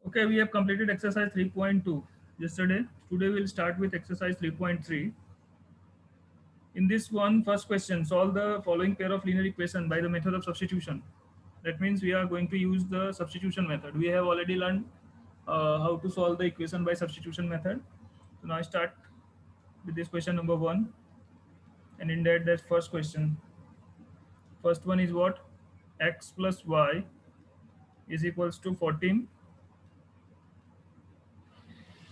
Okay, we have completed exercise 3.2 yesterday. Today we'll start with exercise 3.3. In this one, first question, solve the following pair of linear equation by the method of substitution. That means we are going to use the substitution method. We have already learned how to solve the equation by substitution method. So now I start with this question number 1. And in that first question. First one is what? X plus y is equals to 14.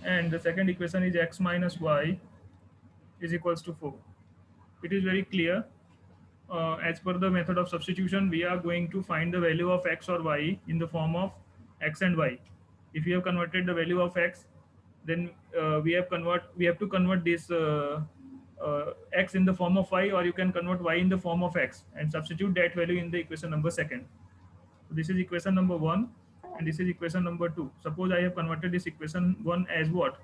And the second equation is x minus y is equals to 4. It is very clear. As per the method of substitution, we are going to find the value of x or y in the form of x and y. If we have converted the value of x, then we have to convert this x in the form of y, or you can convert y in the form of x and substitute that value in the equation number second. So this is equation number 1 and this is equation number 2. Suppose I have converted this equation 1 as what?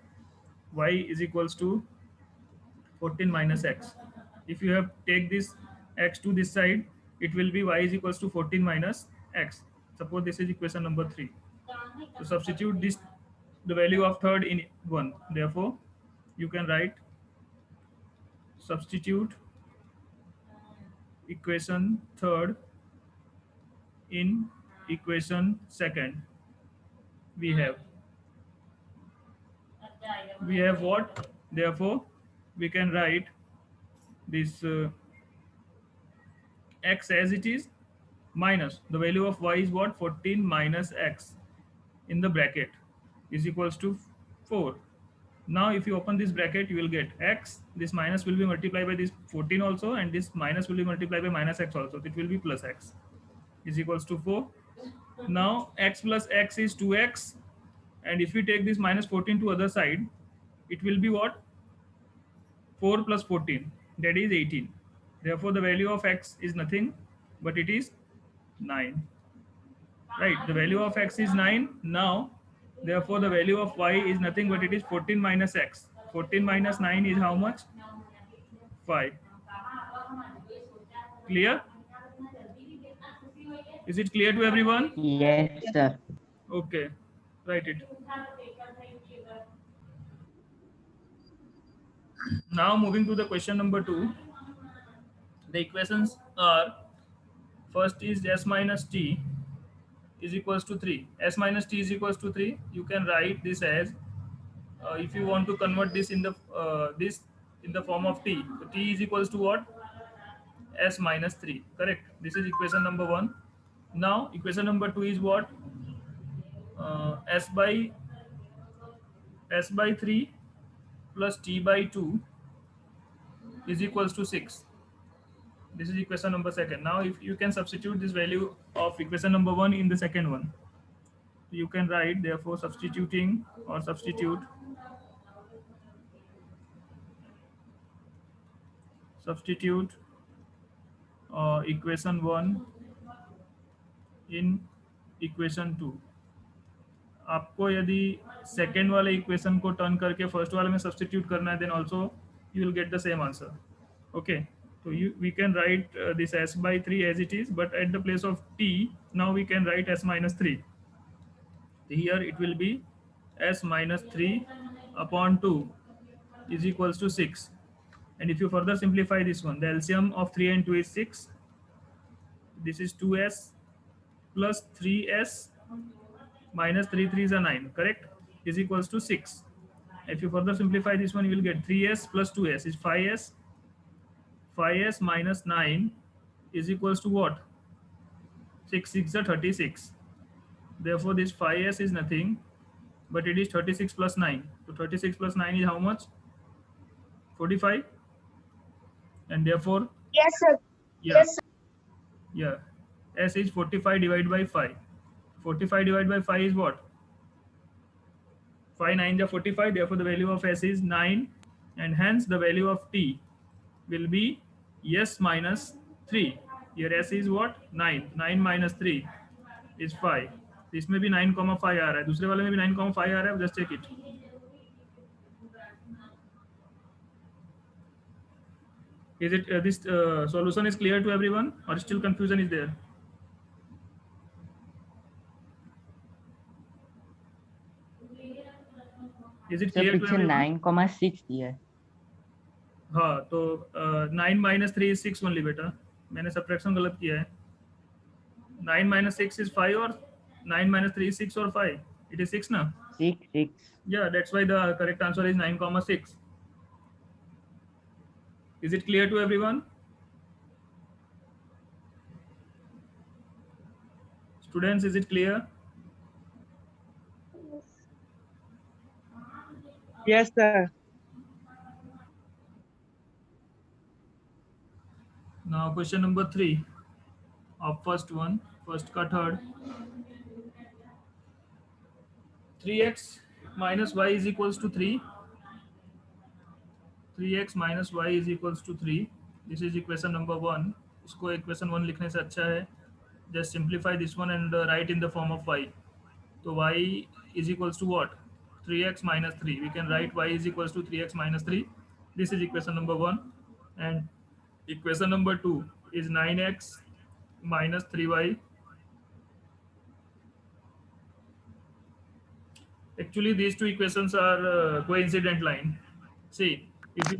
Y is equals to 14 minus x. If you have take this x to this side, it will be y is equals to 14 minus x. Suppose this is equation number 3. So substitute this the value of third in 1. Therefore, you can write substitute equation third in equation second. We have what? Therefore, we can write this x as it is minus the value of y is what? 14 minus x in the bracket is equals to 4. Now if you open this bracket, you will get x, this minus will be multiplied by this 14 also, and this minus will be multiplied by minus x also. It will be plus x is equals to 4. Now x plus x is 2x, and if we take this minus 14 to other side, it will be what? 4 plus 14, that is 18. Therefore the value of x is nothing but it is 9. Right, the value of x is 9. Now therefore the value of y is nothing but it is 14 minus x. 14 minus 9 is how much? 5. Clear? Is it clear to everyone? Yes, sir. Okay, write it. Now moving to the question number 2. The equations are, first is s minus t is equals to 3. S minus t is equals to 3. You can write this as, if you want to convert this in the form of t, so t is equals to what? S minus 3. Correct. This is equation number 1. Now equation number 2 is what? S by 3 plus t by 2 is equals to 6. This is equation number second. Now if you can substitute this value of equation number 1 in the second one, you can write, therefore substitute equation 1 in equation 2. आपको यदि second वाले equation को turn करके first वाले में substitute करना है, then also you will get the same answer. Okay, so we can write this s by 3 as it is, but at the place of t now we can write s minus 3. Here it will be s minus 3 upon 2 is equals to 6. And if you further simplify this one, the LCM of 3 and 2 is 6. This is 2s plus 3s minus 3 3s are 9, correct, is equals to 6. If you further simplify this one, you will get 3s plus 2s is 5s. 5s minus 9 is equals to what? 6 6 are 36. Therefore this 5s is nothing but it is 36 plus 9. So 36 plus 9 is how much? 45. And therefore, Yes, sir. yeah, Yes, sir. yeah, s is 45 divided by 5. 45 divided by 5 is what? 5 9 are 45. Therefore the value of s is 9, and hence the value of t will be s minus 3. Here s is what? 9. 9 minus 3 is 5. इसमें भी 9,5 आ रहा है, दूसरे वाले में भी 9,5 आ रहा है. Just check it. Is it this solution is clear to everyone, or still confusion is there? Is it sir clear to पीछे एवरीवन? 9,6 दिया है। हाँ, तो 9 माइनस 3 इज 6 ओनली बेटा, मैंने सब्ट्रैक्शन गलत किया है। 9 माइनस 6 इज 5 और 9 माइनस 3 is 6 और 5, it is 6 ना? 6. Yeah, that's why the correct answer is 9,6. Is it clear to everyone? Students, is it clear? Yes, sir. Now question number 3 of first का third. 3x minus y is equals to 3. 3x minus y is equals to 3. This is equation number 1. इसको equation 1 लिखने से अच्छा है. Just simplify this one and write in the form of y. So y is equals to what? 3x minus 3. We can write y is equals to 3x minus 3. This is equation number 1. And equation number 2 is 9x minus 3y. Actually, these two equations are coincident line. See, if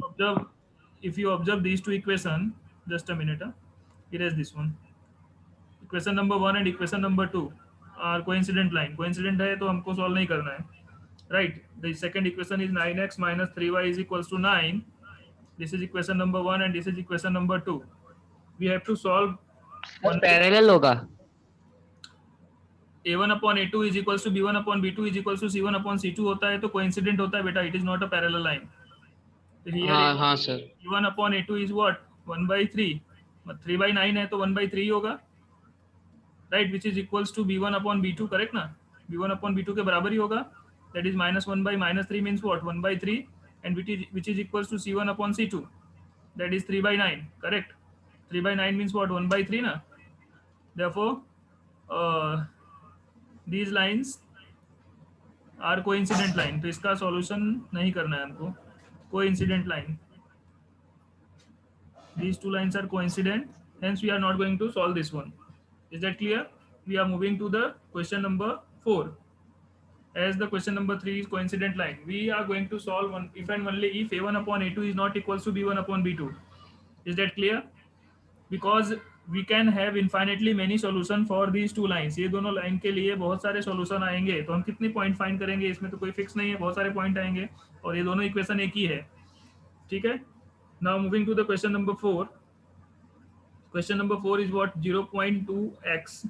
you observe these two equations, just a minute. Erase this one. Equation number 1 and equation number 2 are coincident line. Coincident है तो हमको solve नहीं करना है. Right. The second equation is 9x minus 3y is equals to 9. This is equation number 1 and this is equation number 2. We have to solve sir parallel होगा। a1 upon a2 is equals to b1 upon b2 is equals to c1 upon c2 होता है तो coincident होता है बेटा. It is not a parallel line. So here हाँ sir. a1 upon a2 is what? 1 by 3. 3 by 9 है तो 1 by 3 होगा. Right, which is equals to b1 upon b2, correct ना? b1 upon b2 के बराबर ही होगा. That is minus 1 by minus 3 means what? 1 by 3, and which is equals to c1 upon c2. That is 3 by 9, correct? 3 by 9 means what? 1 by 3 ना? Therefore, these lines are coincident line. तो इसका solution नहीं करना है हमको. Coincident line. These two lines are coincident. Hence, we are not going to solve this one. Is that clear? We are moving to the question number 4. As the question number 3 is coincident line, we are going to solve one if and only if a1 upon a2 is not equals to b1 upon b2. Is that clear? Because we can have infinitely many solution for these two lines. ये दोनों line के लिए बहुत सारे solution आएंगे, तो हम कितने पॉइंट फाइंड करेंगे इसमें तो कोई फिक्स नहीं है, बहुत सारे पॉइंट आएंगे और ये दोनों इक्वेशन एक ही है. ठीक है. Now moving to the question number 4. Question number 4 is what? 0.2x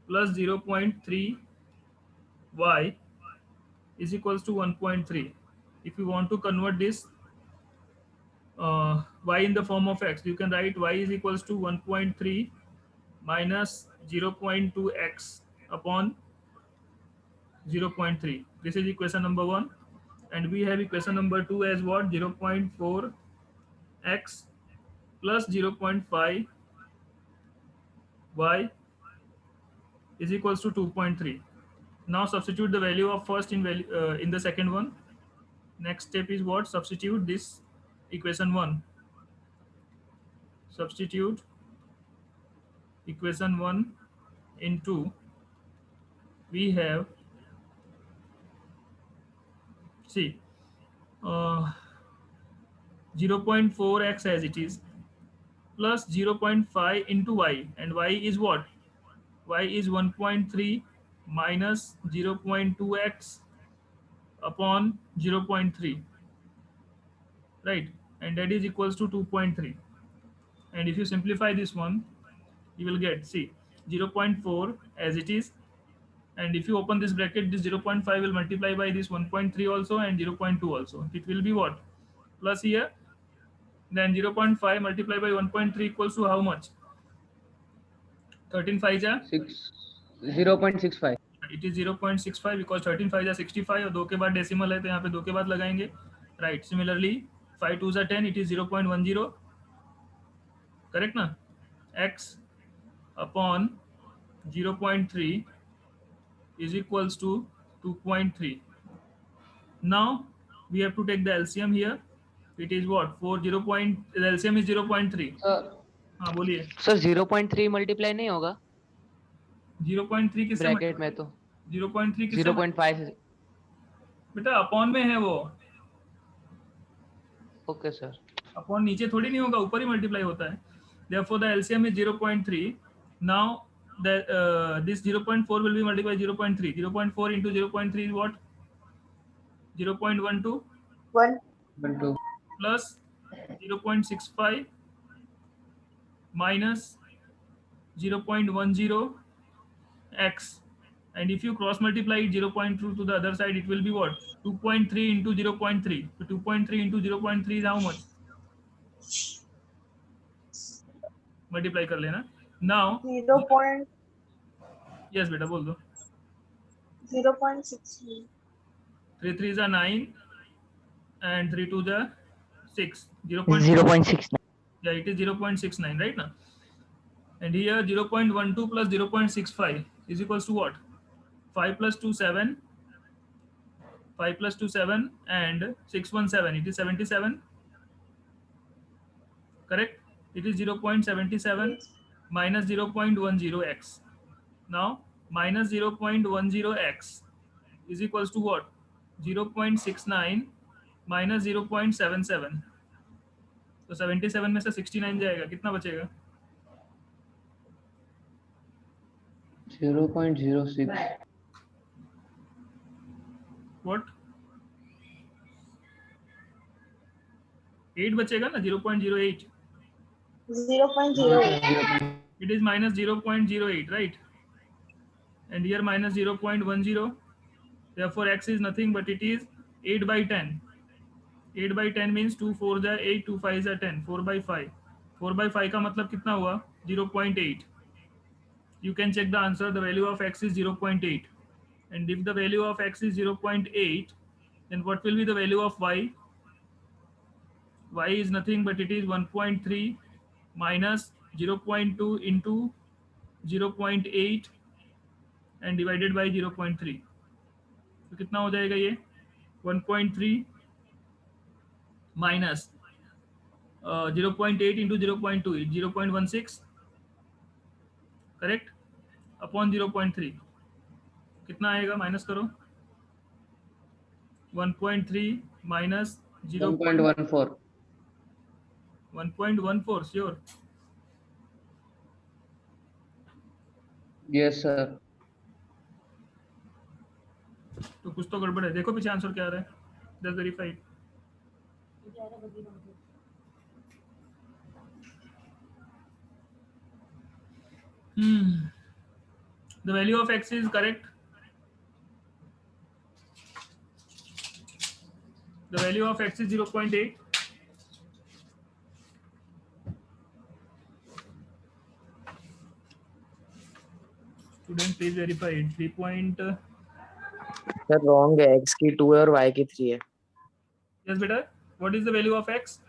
plus 0.3y is equals to 1.3. If you want to convert this y in the form of x, you can write y is equals to 1.3 minus 0.2x upon 0.3. This is equation number 1. And we have equation number 2 as what? 0.4x plus 0.5 y is equals to 2.3. Now substitute the value of first in the second one. Next step is what? Substitute this equation 1. Substitute equation 1 in 2. We have, see, 0.4x as it is plus 0.5 into y, and y is what? Y is 1.3 minus 0.2x upon 0.3, right? And that is equals to 2.3. And if you simplify this one, you will get, see, 0.4 as it is, and if you open this bracket, this 0.5 will multiply by this 1.3 also and 0.2 also. It will be what? Plus here, then 0.5 multiplied by 1.3 equals to how much? 13 5 ja 0.65. It is 0.65 because 13 5 ja 65 और 2 के बाद decimal है तो यहाँ पे 2 के बाद लगाएंगे, राइट. सिमिलरली 5 2 जा 10, इट इज 0.10, करेक्ट ना? x upon 0.3 is equals to 2.3. Now we have to take the LCM here. It is what? The LCM is 0.3. हाँ बोलिए सर 0.3 मल्टीप्लाई नहीं होगा 0.3 किससे ब्रैकेट में? तो 0.3 किससे 0.5 बेटा अपॉन में है वो, ओके सर। अपॉन नीचे थोड़ी नहीं होगा, ऊपर ही मल्टीप्लाई होता है। therefore the LCM is 0.3. now the this 0.4 will be multiplied by 0.3. 0.4 into 0.3 is what? 0.12 1. 1 2 plus 0.65 minus 0.10 x, and if you cross multiply it 0.2 to the other side, it will be what? 2.3 into 0.3. So 2.3 into 0.3 is how much? Multiply कर लेना। Now 0.0.6. Yes बेटा बोल दो। 0.6. 3 3s are 9 and 3 2s are 6. 0. 0.69. Yeah, it is 0.69 right now. And here 0.12 plus 0.65 is equals to what? 5 plus 2 7, 5 plus 2 7 and 6 1 7, it is 77, correct? It is 0.77 Yes. minus 0.10x. Now minus 0.10x is equals to what? 0.69 minus 0.77. तो 77 में से 69 जाएगा, कितना बचेगा? 0.06 What? 8 बचेगा ना, 0.08. 0.08. It is minus 0.08, right? And here minus 0.10. Therefore x is nothing but it is 8 by 10. 8 by 10 means 2 4 are 8, 2 5 are 10, 4 by 5. 4 by 5 का मतलब कितना हुआ? 0.8. You can check the answer. The value of x is 0.8. And if the value of x is 0.8, then what will be the value of y? Y is nothing but it is 1.3 minus 0.2 into 0.8 and divided by 0.3. तो कितना हो जाएगा ये? 1.3 minus 0.8 into 0.2 is 0.16, correct? Upon 0.3 कितना आएगा? Minus करो। 1.3 minus 1.14 1.14 sure? yes sir। तो कुछ तो गड़बड़ है, देखो पीछे आंसर क्या आ रहा है। Just verified. The value of x is correct. The value of x is 0.8. Student please verify it. 3 point sir wrong है, x की 2 है और y की 3 है। yes beta, what is the value of x?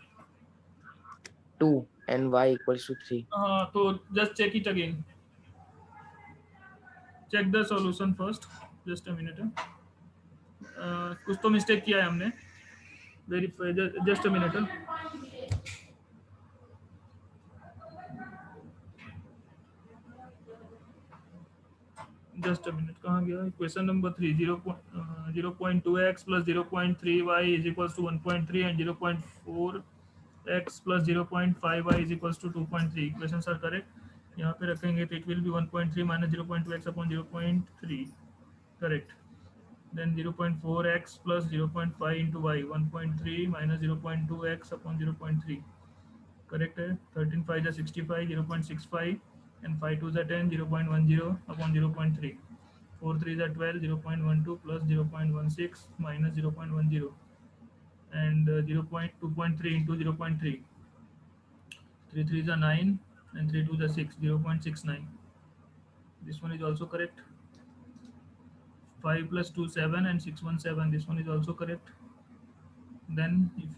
2 and y equals to 3। तो just check it again. Check the solution first. Just a minute. कुछ तो mistake किया है हमने। Verify, just a minute. Just a minute, कहाँ गया? Question number 3, 0.2x plus 0.3y is equals to 1.3 and 0.4x plus 0.5y is equals to 2.3. Equations are correct. यहाँ पे रखेंगे तो it will be 1.3 minus 0.2x upon 0.3, correct? Then 0.4x plus 0.5 into y, 1.3 minus 0.2x upon 0.3, correct है? 13 5 is 65, 0.65 and 5 2 is 10, 0.10 upon 0.3. 4 3 is 12, 0.12 plus 0.16 minus 0.10 and 2.3 into 0.3. 3 3 is 9 and 3 2 is 6, 0.69. This one is also correct. 5 plus 2 7 and 6 1 7. This one is also correct. Then if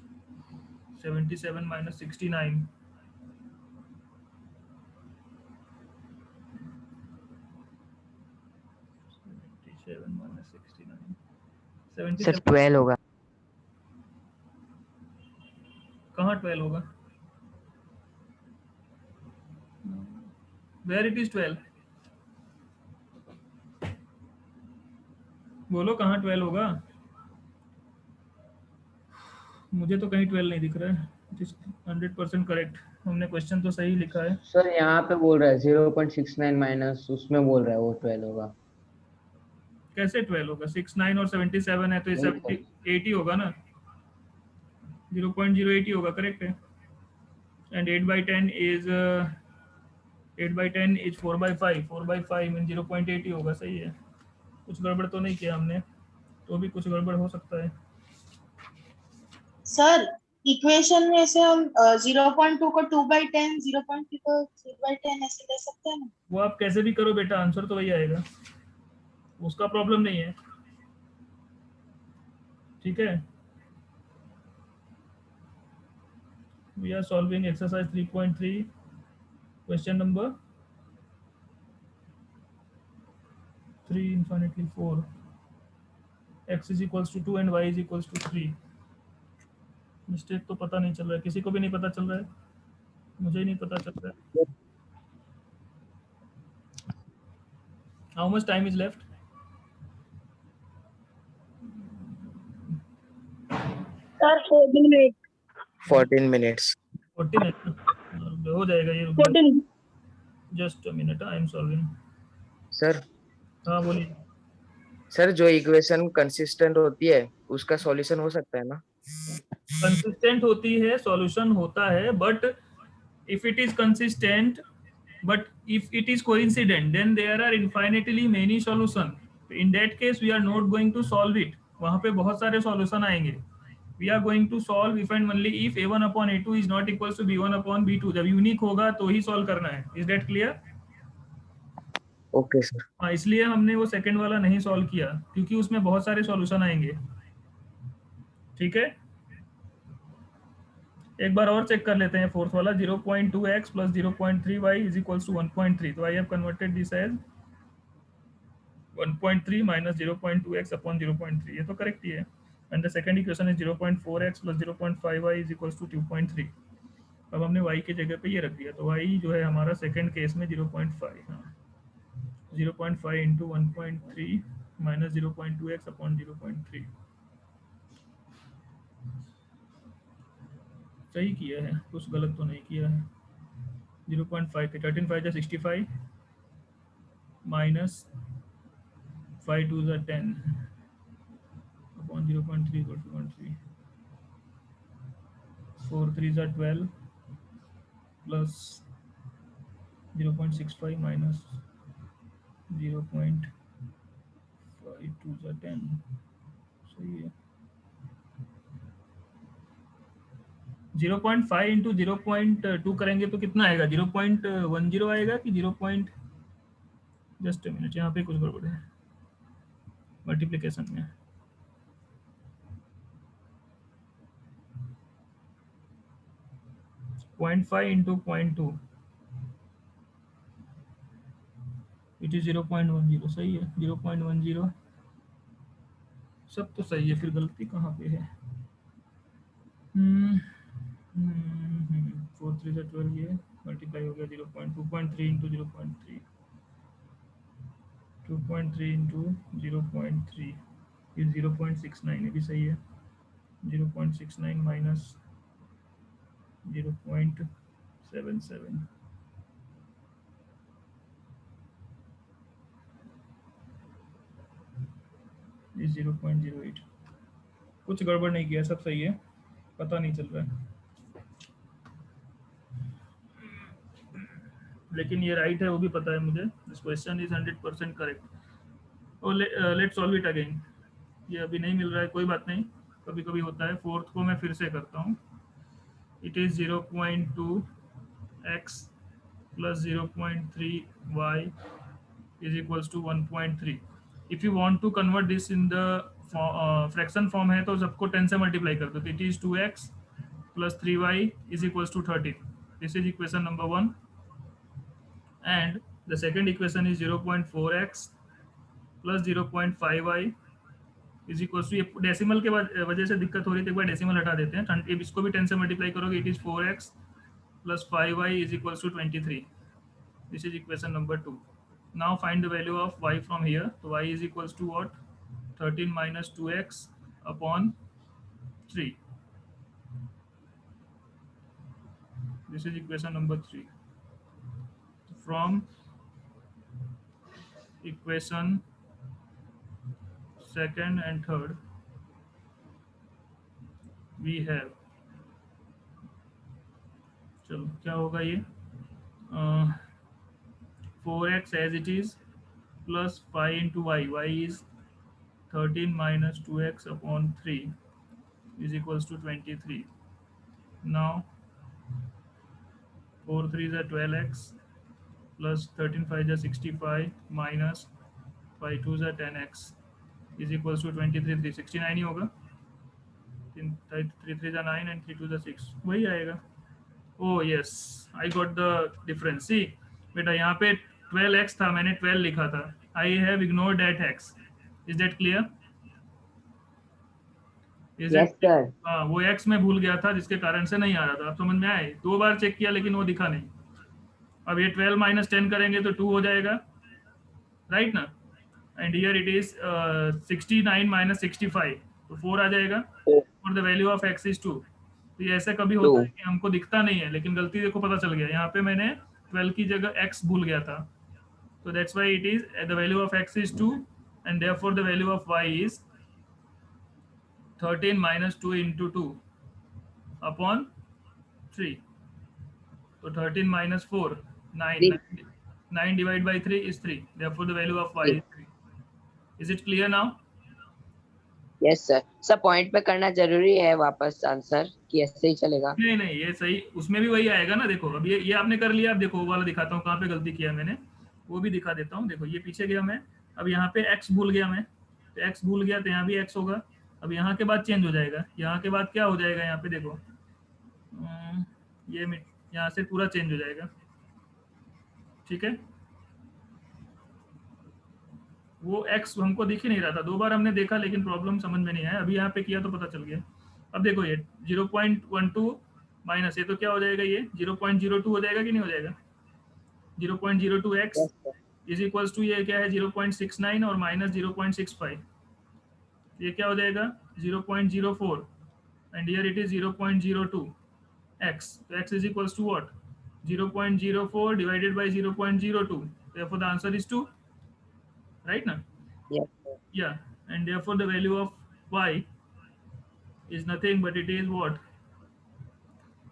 77 minus 69. 77 minus 69. Sir 77 12 होगा। कहाँ 12 होगा? Where it is 12? बोलो कहाँ 12 होगा? मुझे तो कहीं 12 नहीं दिख रहा है. It is 100% correct. हमने क्वेश्चन तो सही लिखा है. सर यहाँ पे बोल रहा है 0.69 माइनस, उसमें बोल रहा है वो 12 होगा. कैसे 12 होगा? 69 और 77 है तो ये नहीं 78 ही होगा ना. 0.08 ही होगा. करेक्ट है. And 8/10 is 8/10 is 4/5. 4/5 मीन 0.8 ही होगा. सही है. कुछ गड़बड़ तो नहीं किया हमने. तो भी कुछ गड़बड़ हो सकता है. सर इक्वेशन में से हम 0.2 को 2/10, 0.3 को 3/10 ऐसे ले सकते हैं ना? वो आप कैसे भी करो बेटा, आंसर तो वही आएगा. उसका प्रॉब्लम नहीं है. ठीक है. We are solving exercise 3.3 question number 3 infinitely 4. x is equals to 2 and y is equals to 3. Mistake तो पता नहीं चल रहा है. किसी को भी नहीं पता चल रहा है. मुझे ही नहीं पता चल रहा है. How much time is left? Sir 14 minute. 14 minutes. 14 है. हो जाएगा ये. 14. Just a minute, I am solving. Sir हाँ बोलिए. सर जो इक्वेशन कंसिस्टेंट होती है उसका सॉल्यूशन हो सकता है ना? कंसिस्टेंट होती है, सॉल्यूशन होता है, but if it is consistent, but if it is coincident, then there are infinitely many solution. In that case we are not going to solve it. वहाँ पे बहुत सारे solution आएंगे. We are going to solve if and only if a1 upon a2 is not equals to b1 upon b2. जब unique होगा तो ही solve करना है. Is that clear? Okay sir. हाँ, इसलिए हमने वो सेकंड वाला नहीं सॉल्व किया क्योंकि उसमें बहुत सारे सॉल्यूशन आएंगे. ठीक है. एक बार और चेक कर लेते हैं फोर्थ वाला. 0.2x plus 0.3y is equals to 1.3. तो I have converted this as 1.3 minus 0.2x upon 0.3. ये तो करेक्ट ही है. And the second equation is 0.4x plus 0.5y is equals to 2.3. अब हमने y की जगह पे ये रख दिया तो y जो है हमारा सेकंड केस में 0.5. हाँ, 0.5 इंटू 1.3 माइनस 0.2x अपॉन 0.3. सही किया है, कुछ गलत तो नहीं किया है. 0.5 के 13 5 65 minus 5 2 10 upon 0.3 equal to 1.3. 4 3 12 plus 0.65 minus 0.5 2 10. सही है. 0.5 इंटू 0.2 करेंगे तो कितना आएगा? 0.10 आएगा कि 0. जस्ट मिनट, यहाँ पे कुछ गड़बड़ है मल्टीप्लिकेशन में. Point 5 into 0.2 it is 0.10. सही है. 0.10 सब तो सही है, फिर गलती कहाँ पे है? 4 3 12 ये मल्टीप्लाई हो गया 0.2.3 इंटू 0.3. 2.3 इंटू 0.3 फिर 0.69. ये भी सही है. 0.69 माइनस 0.77 इज 0.08. कुछ गड़बड़ नहीं किया, सब सही है. पता नहीं चल रहा है लेकिन ये राइट है वो भी पता है मुझे. This question is 100% correct. और लेट्स सॉल्व इट अगेन. ये अभी नहीं मिल रहा है, कोई बात नहीं, कभी कभी होता है. फोर्थ को मैं फिर से करता हूँ. It is 0.2x plus 0.3y is equals to 1.3. if you want to convert this in the fraction form है तो सबको 10 से मल्टीप्लाई कर दो. तो it is 2x plus 3y is equals to 13. this is equation number 1 and the second equation is 0.4x plus 0.5y is equals to. ये decimal के वजह से दिक्कत हो रही थी, एक बार डेसिमल हटा देते हैं. इसको भी 10 से मल्टीप्लाई करोगे. It is 4x plus 5y is equals to 23. this is equation number 2. now find the value of y from here. so y is equals to what? 13 minus 2x upon 3. This is equation number 3. From equation second and third we have, चलो क्या होगा ये, 4x as it is plus 5 into y. Y is 13 minus 2x upon 3 is equals to 23. Now 4 3s are 12x plus 13 5s are 65 minus 5 2s are 10x is equals to 23. 369 ही होगा. 3 3s are 9 and 3 2s are 6, वही आएगा. Oh yes, I got the difference. See बेटा यहाँ पे 12x था, मैंने 12 लिखा था. I have ignored that x. Is that clear? Yes, sir. हाँ, वो x मैं भूल गया था जिसके कारण से नहीं आ रहा था. आप समझ में आए? 2 बार चेक किया लेकिन वो दिखा नहीं. अब ये 12 minus 10 करेंगे तो 2 हो जाएगा, राइट ना? And here it is 69 minus 65, तो 4 आ जाएगा. और the value of x is 2. तो ये ऐसे कभी होता है कि हमको दिखता नहीं है लेकिन गलती देखो पता चल गया. यहाँ पे मैंने 12 की जगह x भूल गया था, तो that's why it is the value of x is 2 and therefore the value of y is 13 minus 2 into 2 upon 3. So 13 minus 4, 9. 9 divided by 3 is 3. Therefore the value of y is 3. Is it clear now? Yes sir. Sir point पे करना जरूरी है वापस answer कि ऐसे ही चलेगा? नहीं नहीं, ये सही, उसमें भी वही आएगा ना. देखो अब ये आपने कर लिया. अब देखो वो वाला दिखाता हूँ कहाँ पे गलती किया मैंने, वो भी दिखा देता हूँ. देखो ये पीछे गया मैं, अब यहाँ पे x भूल गया मैं, तो x भूल गया तो यहाँ भी x होगा. अब यहाँ के बाद चेंज हो जाएगा. यहाँ के बाद क्या हो जाएगा, यहाँ पे देखो ये यहाँ से पूरा चेंज हो जाएगा. ठीक है, वो x हमको दिख ही नहीं रहा था. 2 बार हमने देखा लेकिन प्रॉब्लम समझ में नहीं आया. अभी यहाँ पे किया तो पता चल गया. अब देखो ये 0.12 माइनस ये तो क्या हो जाएगा, ये 0.02 हो जाएगा कि नहीं हो जाएगा. 0.02x इज इक्वल्स टू ये क्या है 0.69 और माइनस 0.65. ये क्या हो जाएगा 0.04 and here it is 0.02 x. तो x is equals to what? 0.04 divided by 0.02. Therefore the answer is 2. Right now? Yes. Yeah. And therefore the value of y is nothing but it is what?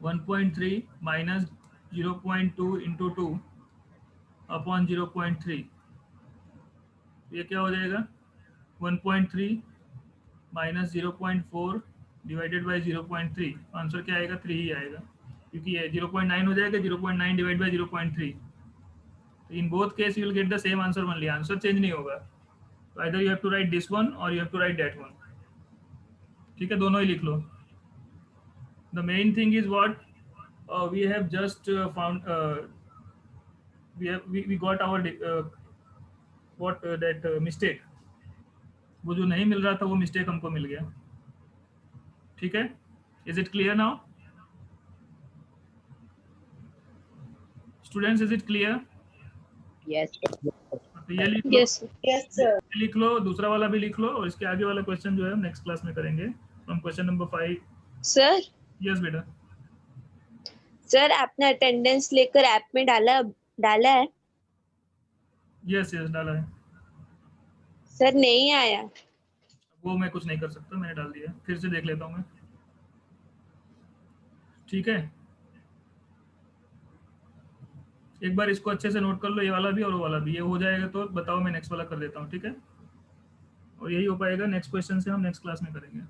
1.3 minus 0.2 into 2 upon 0.3. ये क्या हो जाएगा 1.3 minus 0.4 divided by 0.3. Answer क्या आएगा 3 ही आएगा, क्योंकि ये 0.9 हो जाएगा. 0.9 divided by 0.3. In both case you will get the same answer only. Answer change नहीं होगा. So either you have to write this one or you have to write that one. ठीक है, दोनों ही लिख लो. The main thing is what we have just found. We got our that mistake. वो जो नहीं मिल रहा था वो मिस्टेक हमको मिल गया. ठीक है, is it clear now? Students, is it clear? Yes. तो ये लिख लो. Yes, sir. लिख लो, दूसरा वाला भी लिख लो और इसके आगे वाला क्वेश्चन जो है हम नेक्स्ट क्लास में करेंगे. From question number 5. Sir yes बेटा. सर आपने अटेंडेंस लेकर ऐप में डाला है? यस यस डाला है. सर नहीं आया. वो मैं कुछ नहीं कर सकता, मैंने डाल दिया. फिर से देख लेता हूँ मैं. ठीक है, एक बार इसको अच्छे से नोट कर लो, ये वाला भी और वो वाला भी. ये हो जाएगा तो बताओ, मैं नेक्स्ट वाला कर देता हूँ. ठीक है, और यही हो पाएगा. नेक्स्ट क्वेश्चन से हम नेक्स्ट क्लास में करेंगे.